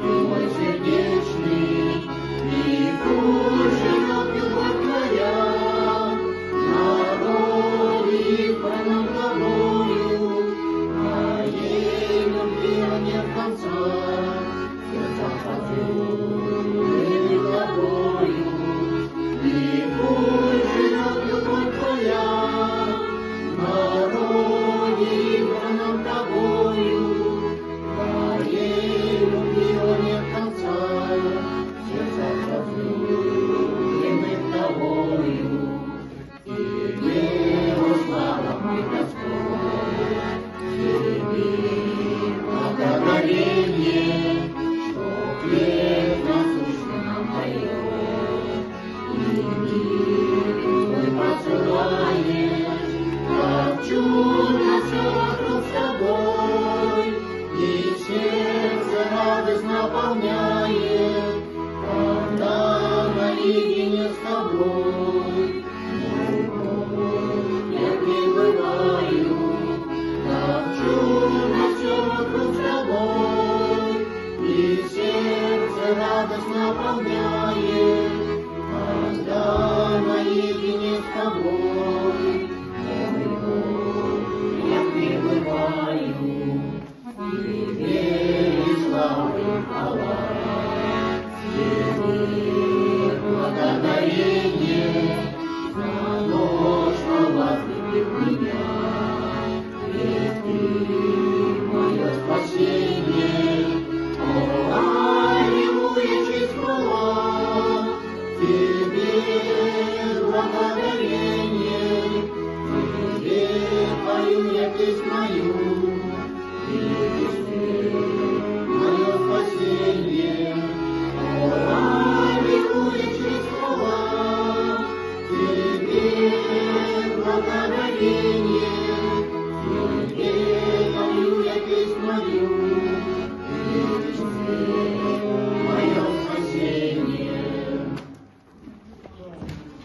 Ты мой сердечный, и пусть живет любовь твоя, народе избранном тобою, а ей любви нет конца, сердца сожженных тобою. И пусть живет любовь твоя, народе избранном тобою, твоей любви нет конца, сердца разлюбленных тобою. Тебе, о слава мой Господь, тебе благодарение, что хлеб насущный нам даешь, и мир твой посылаешь, как чудо все вокруг с тобой, и сердце радость наполняет, когда наедине с тобой. Мой Бог, я пребываю, как чудо все вокруг с тобой, и сердце радость наполняет, когда наедине с тобой. Мой Бог, я пребываю, тебе и слава и хвала, тебе благодарение за то, что возлюбил меня. Ведь ты мое спасение, о, аллилуйя, честь хвала, тебе благодарение, тебе пою я песнь мою, ведь ты мое спасение, о, аллилуйя, честь хвала, тебе благодарение.